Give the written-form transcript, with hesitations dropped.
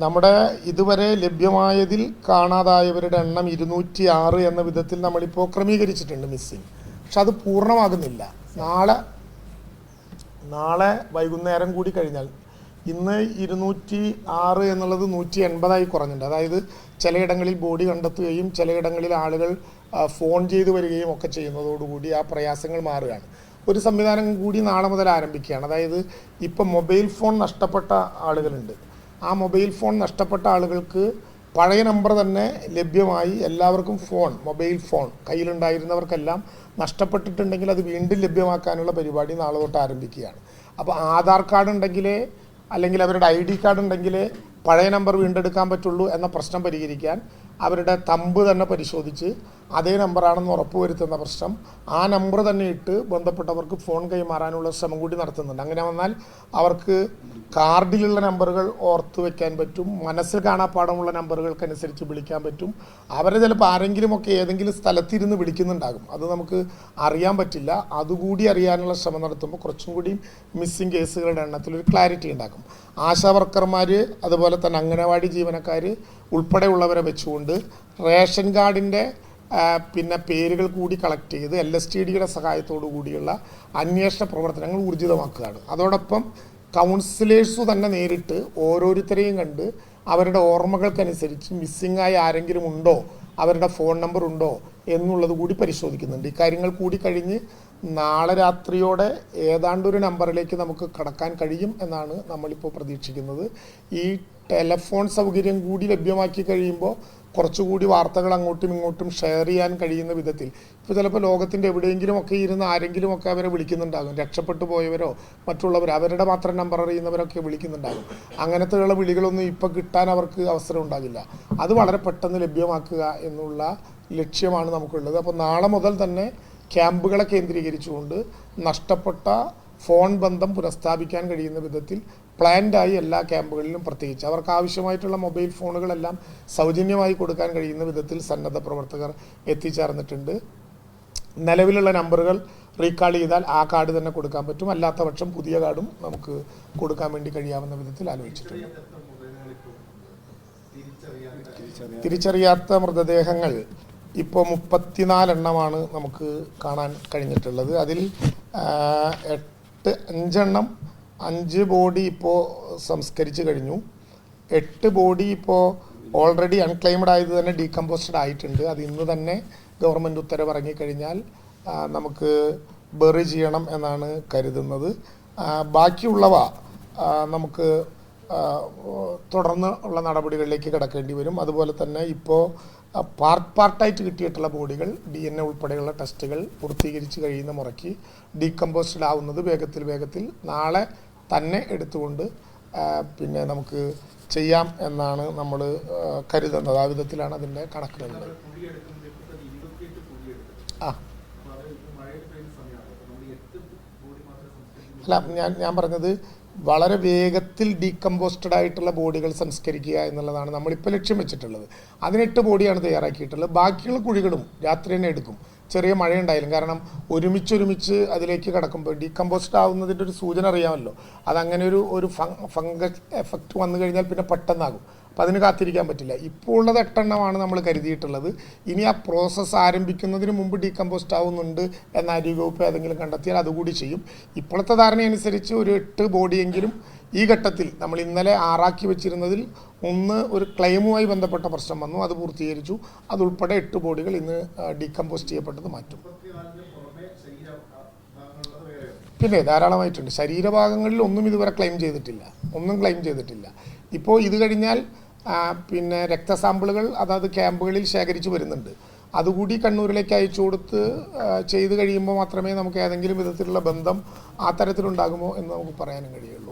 നമ്മുടെ ഇതുവരെ ലഭ്യമായതിൽ കാണാതായവരുടെ എണ്ണം 206 എന്ന വിധത്തിൽ നമ്മളിപ്പോൾ ക്രമീകരിച്ചിട്ടുണ്ട് മിസ്സിങ്. പക്ഷെ അത് പൂർണ്ണമാകുന്നില്ല. നാളെ വൈകുന്നേരം കൂടി കഴിഞ്ഞാൽ ഇന്ന് 206 എന്നുള്ളത് 180 കുറഞ്ഞിട്ടുണ്ട്. അതായത് ചിലയിടങ്ങളിൽ ബോഡി കണ്ടെത്തുകയും ചിലയിടങ്ങളിൽ ആളുകൾ ഫോൺ ചെയ്ത് വരികയും ഒക്കെ ചെയ്യുന്നതോടുകൂടി ആ പ്രയാസങ്ങൾ മാറുകയാണ്. ഒരു സംവിധാനം കൂടി നാളെ മുതൽ ആരംഭിക്കുകയാണ്. അതായത് ഇപ്പം മൊബൈൽ ഫോൺ നഷ്ടപ്പെട്ട ആളുകളുണ്ട്. ആ മൊബൈൽ ഫോൺ നഷ്ടപ്പെട്ട ആളുകൾക്ക് പഴയ നമ്പർ തന്നെ ലഭ്യമായി എല്ലാവർക്കും മൊബൈൽ ഫോൺ കയ്യിലുണ്ടായിരുന്നവർക്കെല്ലാം നഷ്ടപ്പെട്ടിട്ടുണ്ടെങ്കിൽ അത് വീണ്ടും ലഭ്യമാക്കാനുള്ള പരിപാടി നാളെ തൊട്ട് ആരംഭിക്കുകയാണ്. അപ്പോൾ ആധാർ കാർഡ് ഉണ്ടെങ്കിലേ അല്ലെങ്കിൽ അവരുടെ ID കാർഡ് ഉണ്ടെങ്കിലേ പഴയ നമ്പർ വീണ്ടെടുക്കാൻ പറ്റുള്ളൂ എന്ന പ്രശ്നം പരിഹരിക്കാൻ അവരുടെ തമ്പ് തന്നെ പരിശോധിച്ച് അതേ നമ്പറാണെന്ന് ഉറപ്പുവരുത്തുന്ന പ്രശ്നം ആ നമ്പർ തന്നെ ഇട്ട് ബന്ധപ്പെട്ടവർക്ക് ഫോൺ കൈമാറാനുള്ള ശ്രമം കൂടി നടത്തുന്നുണ്ട്. അങ്ങനെ വന്നാൽ അവർക്ക് കാർഡിലുള്ള നമ്പറുകൾ ഓർത്ത് വയ്ക്കാൻ പറ്റും, മനസ്സിൽ കാണാപ്പാടമുള്ള നമ്പറുകൾക്കനുസരിച്ച് വിളിക്കാൻ പറ്റും. അവരെ ചിലപ്പോൾ ആരെങ്കിലുമൊക്കെ ഏതെങ്കിലും സ്ഥലത്തിരുന്ന് വിളിക്കുന്നുണ്ടാകും, അത് നമുക്ക് അറിയാൻ പറ്റില്ല. അതുകൂടി അറിയാനുള്ള ശ്രമം നടത്തുമ്പോൾ കുറച്ചും കൂടി മിസ്സിങ് കേസുകളുടെ എണ്ണത്തിലൊരു ക്ലാരിറ്റി ഉണ്ടാക്കും. ആശാ വർക്കർമാർ അതുപോലെ തന്നെ അംഗനവാടി ജീവനക്കാർ ഉൾപ്പെടെയുള്ളവരെ വെച്ചുകൊണ്ട് റേഷൻ കാർഡിൻ്റെ പിന്നെ പേരുകൾ കൂടി കളക്ട് ചെയ്ത് LSTDയുടെ സഹായത്തോടു കൂടിയുള്ള അന്വേഷണ പ്രവർത്തനങ്ങൾ ഊർജിതമാക്കുകയാണ്. അതോടൊപ്പം കൗൺസിലേഴ്സ് തന്നെ നേരിട്ട് ഓരോരുത്തരെയും കണ്ട് അവരുടെ ഓർമ്മകൾക്കനുസരിച്ച് മിസ്സിംഗ് ആയി ആരെങ്കിലും ഉണ്ടോ, അവരുടെ ഫോൺ നമ്പർ ഉണ്ടോ എന്നുള്ളത് കൂടി പരിശോധിക്കുന്നുണ്ട്. ഇക്കാര്യങ്ങൾ കൂടി കഴിഞ്ഞ് നാളെ രാത്രിയോടെ ഏതാണ്ടൊരു നമ്പറിലേക്ക് നമുക്ക് കടക്കാൻ കഴിയും എന്നാണ് നമ്മളിപ്പോൾ പ്രതീക്ഷിക്കുന്നത്. ഈ ടെലഫോൺ സൗകര്യം കൂടി ലഭ്യമാക്കി കഴിയുമ്പോൾ കുറച്ചുകൂടി വാർത്തകൾ അങ്ങോട്ടും ഇങ്ങോട്ടും ഷെയർ ചെയ്യാൻ കഴിയുന്ന വിധത്തിൽ ഇപ്പോൾ ചിലപ്പോൾ ലോകത്തിൻ്റെ എവിടെയെങ്കിലുമൊക്കെ ഇരുന്ന് ആരെങ്കിലുമൊക്കെ അവരെ വിളിക്കുന്നുണ്ടാകും, രക്ഷപ്പെട്ടു പോയവരോ മറ്റുള്ളവർ അവരുടെ മാത്രം നമ്പർ അറിയുന്നവരൊക്കെ വിളിക്കുന്നുണ്ടാകും. അങ്ങനത്തെയുള്ള വിളികളൊന്നും ഇപ്പോൾ കിട്ടാൻ അവർക്ക് അവസരം ഉണ്ടാകില്ല. അത് വളരെ പെട്ടെന്ന് ലഭ്യമാക്കുക എന്നുള്ള ലക്ഷ്യമാണ് നമുക്കുള്ളത്. അപ്പോൾ നാളെ മുതൽ തന്നെ ക്യാമ്പുകളെ കേന്ദ്രീകരിച്ചുകൊണ്ട് നഷ്ടപ്പെട്ട ഫോൺ ബന്ധം പുനഃസ്ഥാപിക്കാൻ കഴിയുന്ന വിധത്തിൽ പ്ലാൻഡായി എല്ലാ ക്യാമ്പുകളിലും പ്രത്യേകിച്ച് അവർക്ക് ആവശ്യമായിട്ടുള്ള മൊബൈൽ ഫോണുകളെല്ലാം സൗജന്യമായി കൊടുക്കാൻ കഴിയുന്ന വിധത്തിൽ സന്നദ്ധ പ്രവർത്തകർ എത്തിച്ചേർന്നിട്ടുണ്ട്. നിലവിലുള്ള നമ്പറുകൾ റീകാൾ ചെയ്താൽ ആ കാർഡ് തന്നെ കൊടുക്കാൻ പറ്റും, അല്ലാത്ത പക്ഷം പുതിയ കാർഡും നമുക്ക് കൊടുക്കാൻ വേണ്ടി കഴിയാവുന്ന വിധത്തിൽ ആലോചിച്ചിട്ടുണ്ട്. തിരിച്ചറിയാത്ത മൃതദേഹങ്ങൾ ഇപ്പോൾ 34 എണ്ണമാണ് നമുക്ക് കാണാൻ കഴിഞ്ഞിട്ടുള്ളത്. അതിൽ 5 ബോഡി ഇപ്പോൾ സംസ്കരിച്ച് കഴിഞ്ഞു. 8 ബോഡി ഇപ്പോൾ ഓൾറെഡി അൺക്ലെയിംഡ് ആയത് തന്നെ ഡീകമ്പോസ്റ്റഡ് ആയിട്ടുണ്ട്. അത് ഇന്ന് തന്നെ ഗവൺമെൻറ് ഉത്തരവ് ഇറങ്ങിക്കഴിഞ്ഞാൽ നമുക്ക് ബറി ചെയ്യണം എന്നാണ് കരുതുന്നത്. ബാക്കിയുള്ളവ നമുക്ക് തുടർന്ന് ഉള്ള നടപടികളിലേക്ക് കിടക്കേണ്ടി വരും. അതുപോലെ തന്നെ ഇപ്പോൾ പാർട്ടായിട്ട് കിട്ടിയിട്ടുള്ള ബോഡികൾ DNA ഉൾപ്പെടെയുള്ള ടെസ്റ്റുകൾ പൂർത്തീകരിച്ച് കഴിയുന്ന മുറയ്ക്ക് ഡീകമ്പോസ്റ്റഡ് ആവുന്നത് വേഗത്തിൽ നാളെ തന്നെ എടുത്തുകൊണ്ട് പിന്നെ നമുക്ക് ചെയ്യാം എന്നാണ് നമ്മൾ കരുതുന്നത്. ആ വിധത്തിലാണ് അതിൻ്റെ കണക്കുകളുള്ളത്. അല്ല, ഞാൻ പറഞ്ഞത് വളരെ വേഗത്തിൽ ഡീകമ്പോസ്റ്റഡ് ആയിട്ടുള്ള ബോഡികൾ സംസ്കരിക്കുക എന്നുള്ളതാണ് നമ്മളിപ്പോൾ ലക്ഷ്യം വെച്ചിട്ടുള്ളത്. 8 ബോഡിയാണ് തയ്യാറാക്കിയിട്ടുള്ളത്. ബാക്കിയുള്ള കുഴികളും രാത്രി തന്നെ എടുക്കും, ചെറിയ മഴയുണ്ടായാലും. കാരണം ഒരുമിച്ച് അതിലേക്ക് കിടക്കുമ്പോൾ ഡീകമ്പോസ്റ്റ് ആവുന്നതിൻ്റെ ഒരു സൂചന അറിയാമല്ലോ. അതങ്ങനെ ഒരു ഫംഗസ് എഫക്റ്റ് വന്നു കഴിഞ്ഞാൽ പിന്നെ പെട്ടെന്നാകും. അപ്പോൾ അതിന് കാത്തിരിക്കാൻ പറ്റില്ല. ഇപ്പോൾ ഉള്ളത് 8 എണ്ണമാണ് നമ്മൾ കരുതിയിട്ടുള്ളത്. ഇനി ആ പ്രോസസ്സ് ആരംഭിക്കുന്നതിന് മുമ്പ് ഡീകമ്പോസ്റ്റ് ആവുന്നുണ്ട് എന്ന ആരോഗ്യവകുപ്പ് ഏതെങ്കിലും കണ്ടെത്തിയാൽ അതുകൂടി ചെയ്യും. ഇപ്പോഴത്തെ ധാരണയനുസരിച്ച് ഒരു 8 ബോഡിയെങ്കിലും ഈ ഘട്ടത്തിൽ നമ്മൾ ഇന്നലെ 6 വെച്ചിരുന്നതിൽ ഒരു ക്ലെയിമുമായി ബന്ധപ്പെട്ട പ്രശ്നം വന്നു, അത് പൂർത്തീകരിച്ചു. അതുൾപ്പെടെ 8 ബോഡികൾ ഇന്ന് ഡീകമ്പോസ്റ്റ് ചെയ്യപ്പെട്ടത് മാറ്റും. പിന്നെ ധാരാളമായിട്ടുണ്ട്. ശരീരഭാഗങ്ങളിൽ ഒന്നും ഇതുവരെ ക്ലെയിം ചെയ്തിട്ടില്ല. ഇപ്പോൾ ഇത് കഴിഞ്ഞാൽ പിന്നെ രക്തസാമ്പിളുകൾ അതാത് ക്യാമ്പുകളിൽ ശേഖരിച്ച് വരുന്നുണ്ട്. അതുകൂടി കണ്ണൂരിലേക്ക് അയച്ചു കൊടുത്ത് ചെയ്ത് കഴിയുമ്പോൾ മാത്രമേ നമുക്ക് ഏതെങ്കിലും വിധത്തിലുള്ള ബന്ധം ആ തരത്തിലുണ്ടാകുമോ എന്ന് നമുക്ക് പറയാനും കഴിയുള്ളൂ.